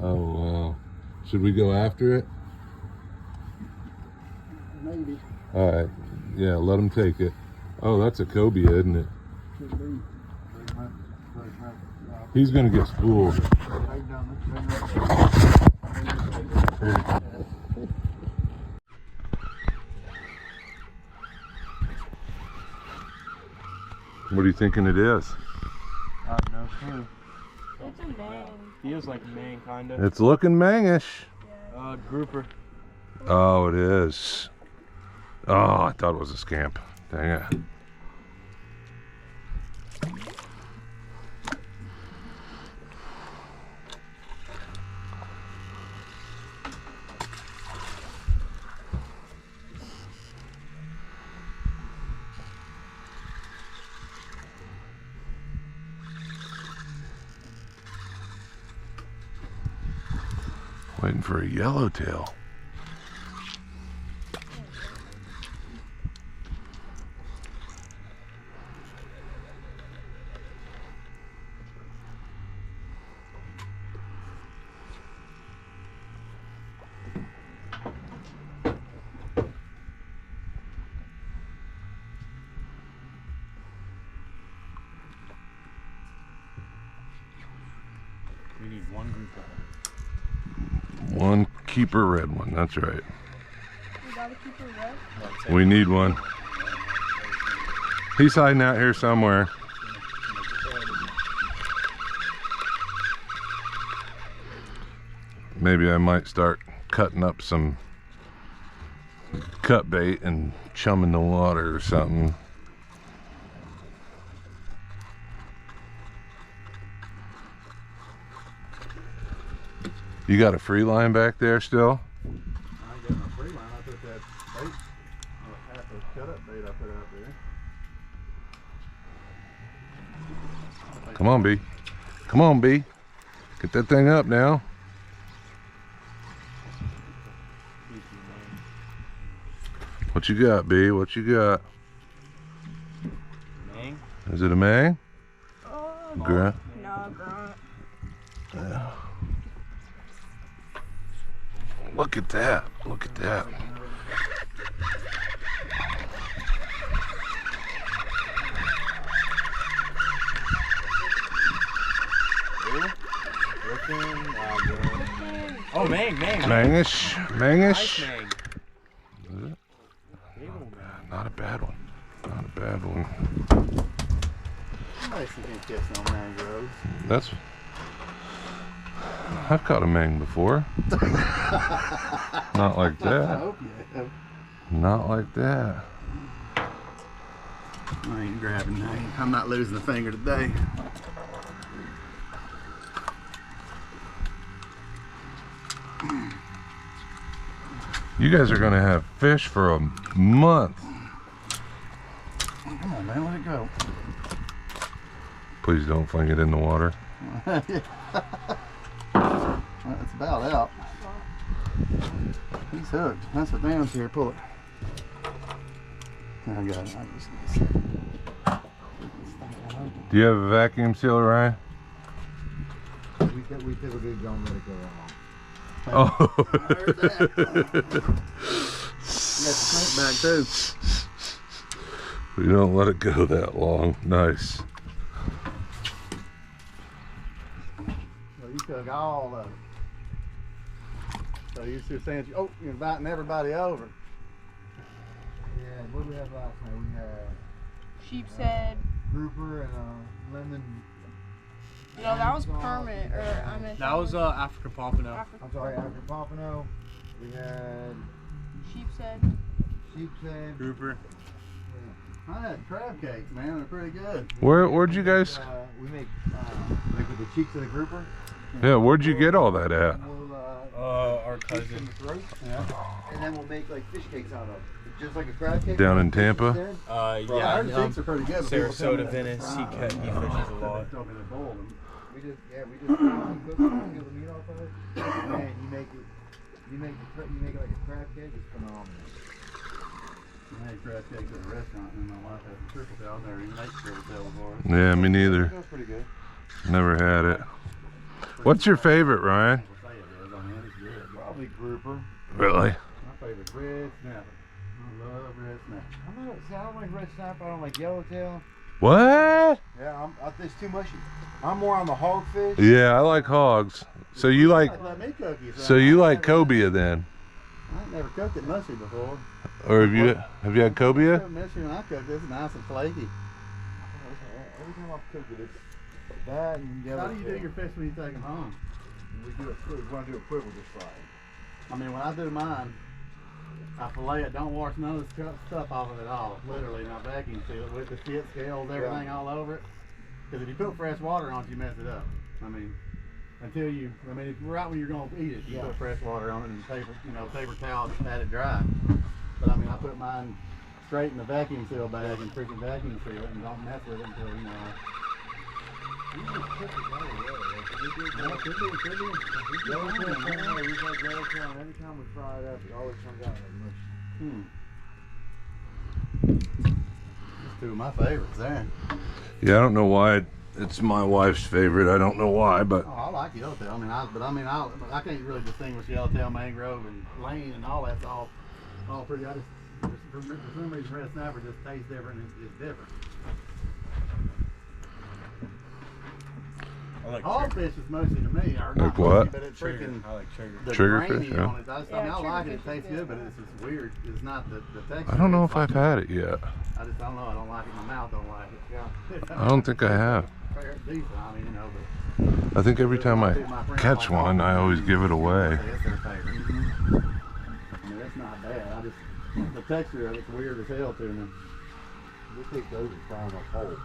Oh, wow. Should we go after it? Maybe. All right. Yeah, let him take it. Oh, that's a cobia, isn't it? Should be. He's going to get spooled. What are you thinking it is? I have no clue. It's a man. Feels like a man, kind of. It's looking mangish. Grouper. Oh, it is. Oh, I thought it was a scamp. Dang it. Waiting for a yellowtail. We need one grouper. One keeper red one, that's right. You gotta keep it red. We need one. He's hiding out here somewhere. Maybe I might start cutting up some cut bait and chumming the water or something. You got a free line back there still? I ain't got no free line. I put that bait, half a cut up bait I put out there. Come on, B. Come on, B. Get that thing up now. What you got, B? What you got? Mang? Is it a mang? Grunt? No, grunt. Yeah. Look at that. Look at that. Oh, mang. Mangish. Mangish. Nice mang. Is it? Not a bad one. Not a bad one. Nice you can't catch no mangroves. That's... I've caught a mang before. Not like I that. hope you have. Not like that. I ain't grabbing. I'm not losing a finger today. You guys are gonna have fish for a month. Come on, man, let it go. Please don't fling it in the water. It's about out. He's hooked. That's what Dan's here. Pull it. I got it. I just need to... Do you have a vacuum sealer, Ryan? We typically don't let it go that long. Oh. There's that. You got the crank back too. We don't let it go that long. Nice. So you took all of it. So you were saying, oh, you're inviting everybody over. Yeah, what did we have last night? We had Sheep's head. grouper and lemon. No, that was permit. Or I meant That was African Pompano. I'm sorry, after Pompano. We had Sheep's head. sheep's head. Grouper. I had crab cakes, man. They're pretty good. Where'd you guys? We make like with the cheeks of the grouper. Yeah, where'd you get all that at? We'll Our cousin. in the throat, Yeah. and then we'll make like fish cakes out of it, just like a crab cake. Down in Tampa? Yeah. Our cheeks are pretty good. Sarasota, Venice, he fishes a lot. We just cook them, peel the meat off of it, and you make it like a crab cake. It's phenomenal. I had crab cakes at a restaurant, and my wife had triple tail. I never even ate triple tail before. Yeah, me neither. That's pretty good. Never had it. What's your favorite, Ryan? Say it is. I mean, it's good. Probably grouper. Really? My favorite red snapper. I love red snapper. I don't like red snapper. I don't like yellowtail. What? Yeah, it's too mushy. I'm more on the hogfish. Yeah, I like hogs. So you like Let me cook you. so you like cobia then? I ain't never cooked it mushy before. Or have you had cobia? It's mushy when I cook it. It's nice and flaky. Every time I cook it, it's that and yellowtail. How do you do your fish when you take them home? We do it quick. We want to do it quick. We'll just fry it. I mean, when I do mine, I fillet it, don't wash none of the stuff off of it all. Literally, and I vacuum seal it with the shit scales, everything all over it. Because if you put fresh water on it, you mess it up. I mean, if right when you're going to eat it, you put fresh water on it and paper towel to pat it dry. But I mean, I put mine straight in the vacuum seal bag and freaking vacuum seal it and don't mess with it until, We just cook it right away. Could be. Yellowtail, every time we fry it up, it always comes out like mush. That's two of my favorites there. Yeah, I don't know why it's my wife's favorite. I don't know why, but Oh, I like yellowtail. I can't really distinguish yellowtail, mangrove, and lane, and all that's all pretty. I just for some reason red snapper just tastes different. And it's different. I like Hogfish is mushy to me. Or Like not what? mushy, but it's freaking I like trigger. the Triggerfish, grainy yeah. on it. I like it. It triggerfish tastes is good, but it's just weird. It's not the texture. I don't know It's if I've had it yet. I don't know. I don't like it. My mouth don't like it. Yeah. I don't think I have. Fair, decent. I mean, I think every time I my friends catch like one, I always give it away. It's their favorite. I mean, that's not bad. The texture of it's weird as hell to me. We take those and fry them up whole.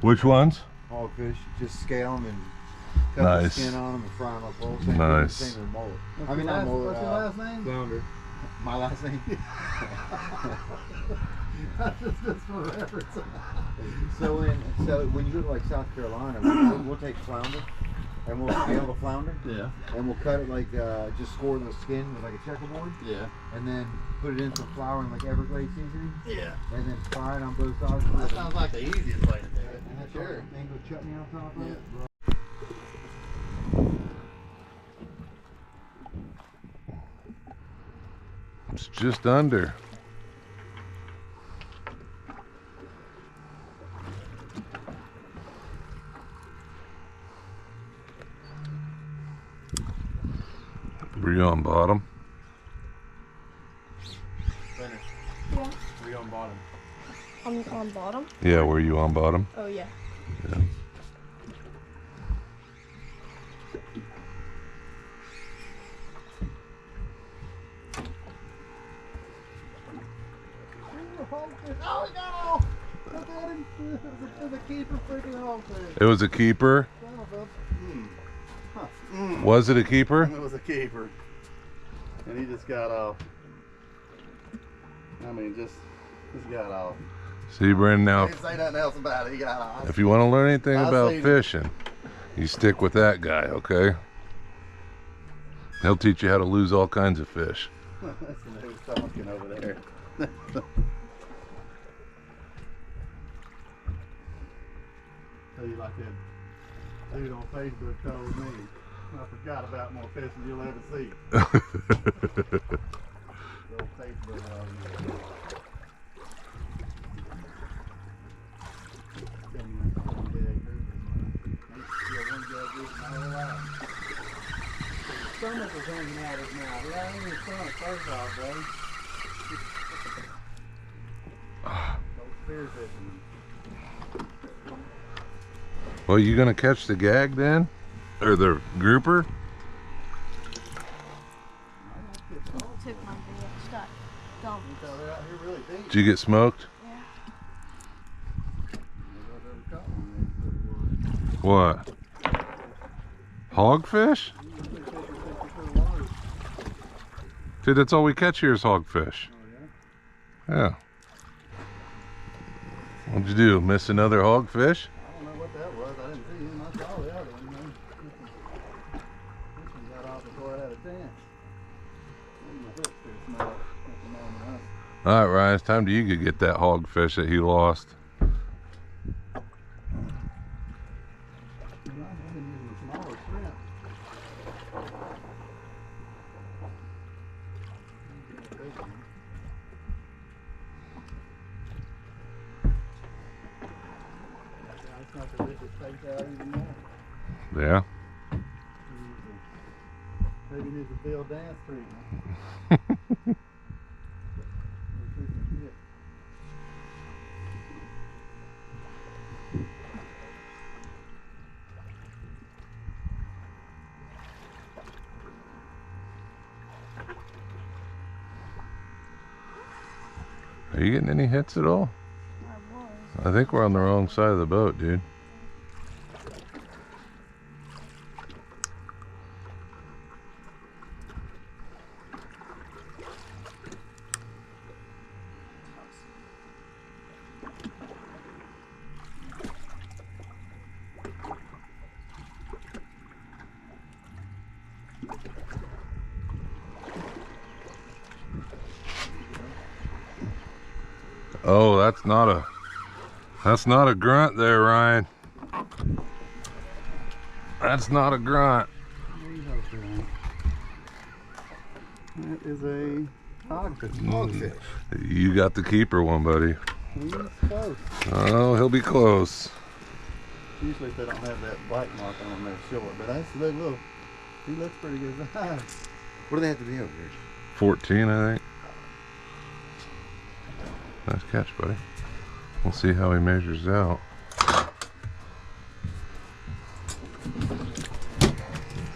Which ones? Hogfish, just scale them and cut Nice. the skin on them and fry them up whole. Same Nice. Thing with mullet. What's your last name? Flounder. My last name? just for reference. So when you go to like South Carolina, we'll take flounder and we'll scale the flounder Yeah. and we'll cut it like just score the skin with like a checkerboard Yeah. and then put it in some flour and like Everglades seasoning Yeah. and then fry it on both sides. That sounds like the easiest way to do it. And that's Sure. mango chutney on top of it. It's just under. Were you on bottom? Finish. Yeah. We on bottom. On bottom? Yeah, were you on bottom? Oh yeah. Yeah. Oh, he got off! Look at him. It was a keeper freaking hogfish. It was a keeper? Son of a... Was it a keeper? It was a keeper. And he just got off. I mean, just got off. See, Brandon, I now didn't say nothing else about it. He got off. if you want to learn anything I've about seen it. fishing, you stick with that guy, okay? He'll teach you how to lose all kinds of fish. That's the who's talking over there. Tell you like that dude on Facebook told me. I forgot about more fishing you'll ever see. The old Facebook argument. Tell me that's one dead grouper, man. Yeah, one dead grouper my whole life. His stomach was hanging out his mouth. Yeah, I ain't his stomach first off, bro. No spear fishing. Well, you gonna catch the gag then? Or the grouper? Took my video. Stop. Don't. You thought they're out here really deep. Did you get smoked? Yeah. What? Hogfish? Dude, that's all we catch here is hogfish. Yeah. What'd you do? Miss another hogfish? I don't know what that was. I didn't see him. I saw the other one. Man. This one got off before I had a chance. My hook's too small at the moment. All right, Ryan, it's time to you to get that hogfish that he lost. I've been using the smaller shrimp. Yeah. Maybe needs a field dance treatment. Are you getting any hits at all? I think we're on the wrong side of the boat, dude. Oh, that's not a grunt there, Ryan. That's not a grunt. That is a hogfish. Hogfish. You got the keeper one, buddy. He's close. Oh, he'll be close. Usually they don't have that bite mark on them, they're short, but that's a little. He looks pretty good size. What do they have to be over here? 14, I think. Nice catch, buddy. We'll see how he measures out.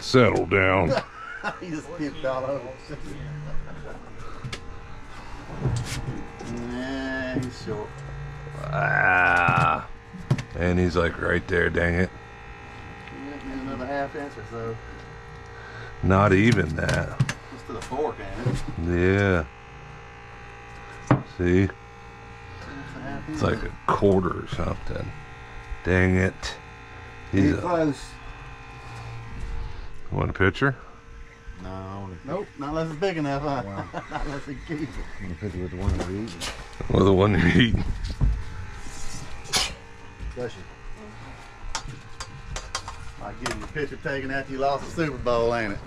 Settle down. He just skipped all over. Nah, he's short. Ah. And he's like right there, dang it. Yeah, another half inch or so. Not even that. Just to the fork, ain't it? Yeah. See? Just a half It's inch. like a quarter or something. Dang it. He's Get close. Want a picture? No, I want Nope, not unless it's big enough, huh? Wow. Not unless he keeps it. to put it with the one that we eat. Well, the one you're eating. Bless you. Like getting your picture taken after you lost the Super Bowl, ain't it?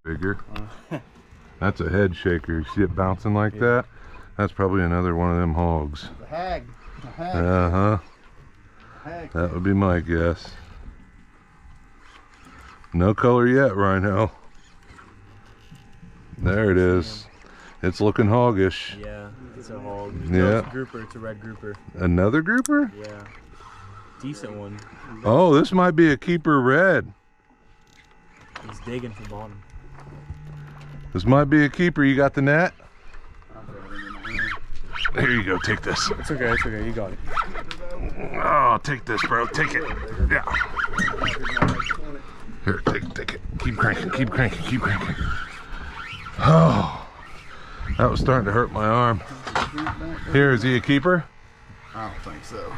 Bigger. That's a head shaker. You see it bouncing like that? That's probably another one of them hogs. The hag. The hag. Uh-huh. Hag. That would be my guess. No color yet, Rhino. There it is. It's looking hoggish. Yeah, it's a hog. Yeah. No, it's a grouper. It's a red grouper. Another grouper? Yeah. Decent one. Oh, this might be a keeper red. He's digging from bottom. This might be a keeper. You got the net? I'll throw it in my hand. Here you go. Take this. It's okay. It's okay. You got it. Oh, take this, bro. Take it. Yeah. Here, take it. Keep cranking. Keep cranking. Keep cranking. Oh, that was starting to hurt my arm. Here, is he a keeper? I don't think so.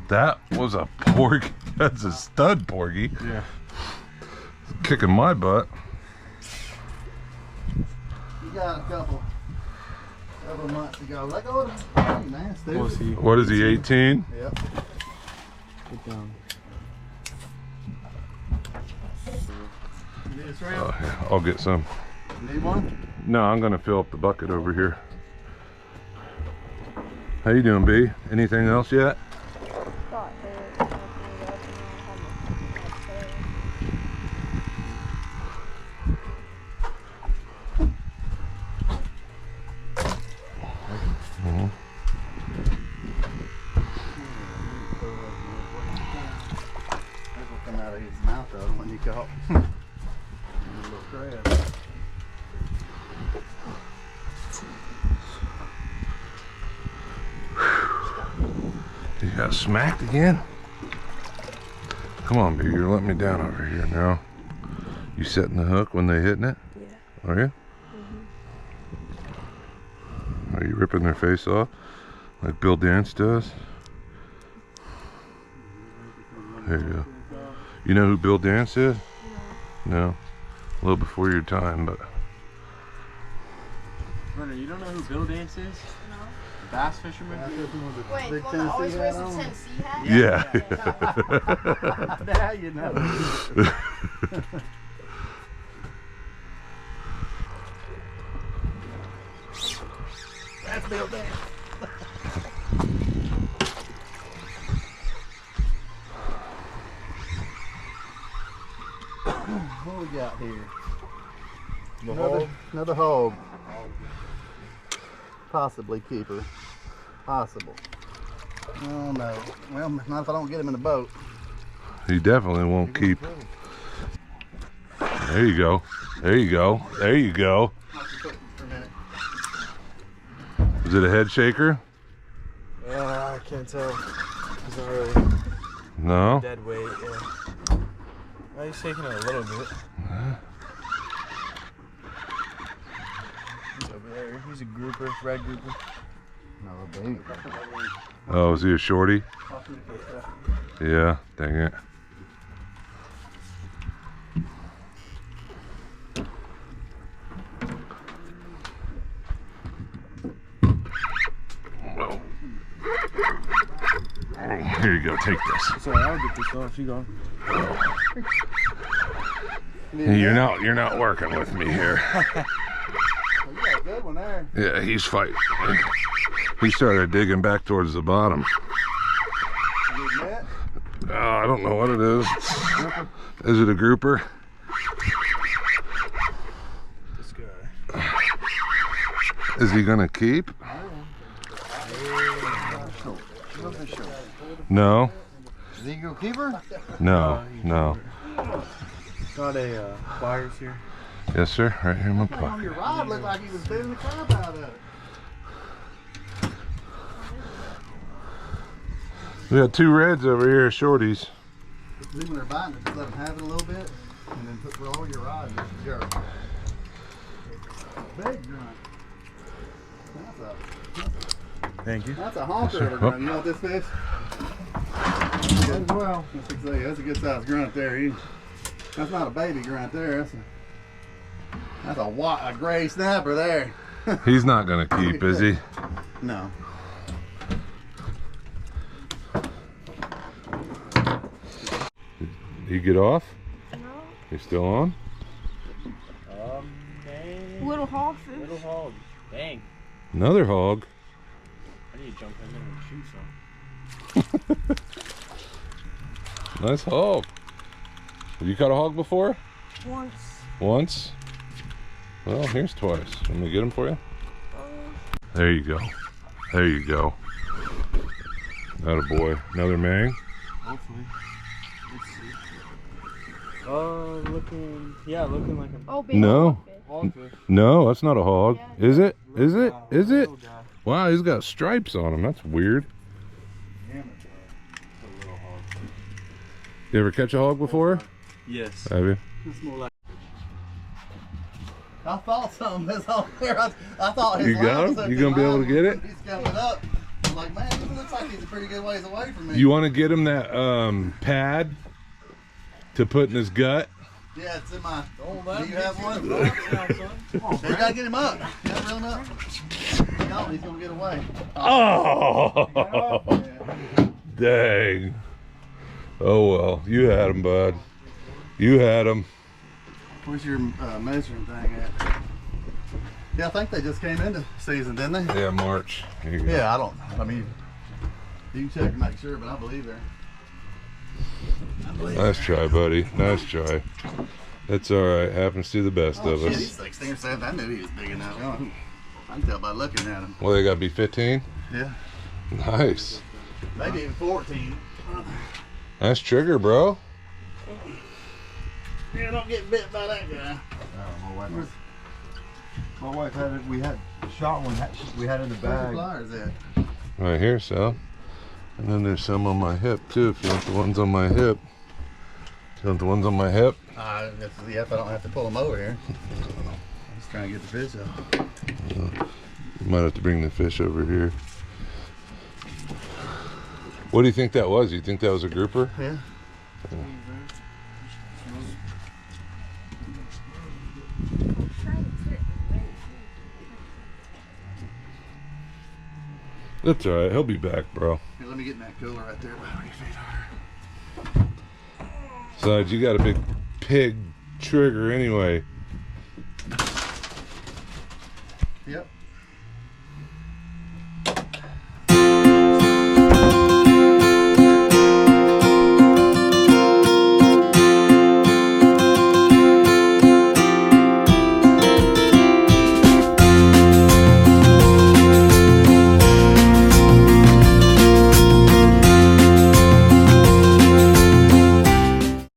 That was a porgy. That's a stud porgy. Yeah. Kicking my butt. You got a couple months ago. Let go of the hey, man. Stupid. We'll see. What is he, 18? Yep. Get down. You need a shrimp? Oh, yeah, I'll get some. Need one? No, I'm gonna fill up the bucket over here. How you doing, B? Anything else yet? Got hit. Opened it up and I had That's what come out of his mouth though when you caught a little crab. You got smacked again? Come on, B, you're letting me down over here now. You setting the hook when they hitting it? Yeah. Are you? Are you ripping their face off like Bill Dance does? There you go. You know who Bill Dance is? No. A little before your time, but Runner, you don't know who Bill Dance is? No. Bass fisherman? Bass fisherman with the Wait, big the one that always Tennessee wears hat the on. Tennessee hat? Yeah. Now you know. That's Bill Dan. What we got here? Another hog. Possibly keeper. Possible. Oh no. Well, not if I don't get him in the boat. He definitely won't keep. There you go. There you go. There you go. Is it a head shaker? I can't tell. He's not really No. dead weight. Yeah. Well, he's shaking it a little bit. He's over there. He's a grouper, red grouper. No, baby. Oh, is he a shorty? Yeah, dang it. Whoa. Oh, here you go, take this. So I'll get this off. You go. You're not working with me here. You got a good one there. Yeah, he's fighting. He started digging back towards the bottom. You admit? I don't know what it is. Is it a grouper? This guy. Is he gonna keep? No, Is he go keeper? no, no. Got a pliers here. Yes, sir. Right here in my On pocket. your rod looked like he was bending the crap out of it. We got two reds over here, shorties. See when they're biting, just let them have it a little bit, and then put roll your rod and just jerk. Big grunt. Thank you. That's a honker of a grunt. You know what this fish? Good as well. That's a good sized grunt there. That's not a baby grunt there. That's a gray snapper there. He's not gonna keep, is he? No. Did he get off? No. He's still on? Dang. Little hog fish. Little hog. Dang. Another hog. I need to jump in there and shoot some. Nice hog. Have you caught a hog before? Once. Once? Well, here's twice. Let me get him for you. There you go. There you go. Attaboy. Another mang? Hopefully. Let's see. Looking like a Oh, big No. hog fish. hog fish. No, that's not a hog. Yeah. Is it? Is it? Is it? Little guy. Wow, he's got stripes on him. That's weird. It's a little hog. You ever catch a hog before? Yes. Have you? It's more like I thought something was on there. I thought his You got line was him? up You to gonna be able to mine get it? when he's coming up. I'm like, man, he looks like he's a pretty good ways away from me. You want to get him that pad to put in his gut? Yeah, it's in my. oh, Do you have one? Come on, You gotta get him up. You gotta reel him up. No, he's gonna get away. Oh, Yeah. dang. Oh well, you had him, bud. You had him. Where's your measuring thing at? Yeah, I think they just came into season, didn't they? Yeah, March. Here you go. Yeah, I mean, you can check and make sure, but I believe they're. Nice try, buddy. Nice try. That's all right. Happens to the best Oh, of shit, us. he's 16 or 17. I knew he was big enough. I can tell by looking at him. Well, they got to be 15. Yeah, Nice. maybe even 14. Nice trigger, bro. Yeah, don't get bit by that guy. My wife had it. We had shot one. We had it in the Where's your bag. pliers at? Right here, Sal. And then there's some on my hip too. If you want the ones on my hip. You want the ones on my hip? If I don't have to pull them over here. I'm just trying to get the fish up. You might have to bring the fish over here. What do you think that was? You think that was a grouper? Yeah. That's alright, he'll be back, bro. Here, let me get in that cooler right there by where your feet are. Besides, you got a big pig trigger anyway. Yep.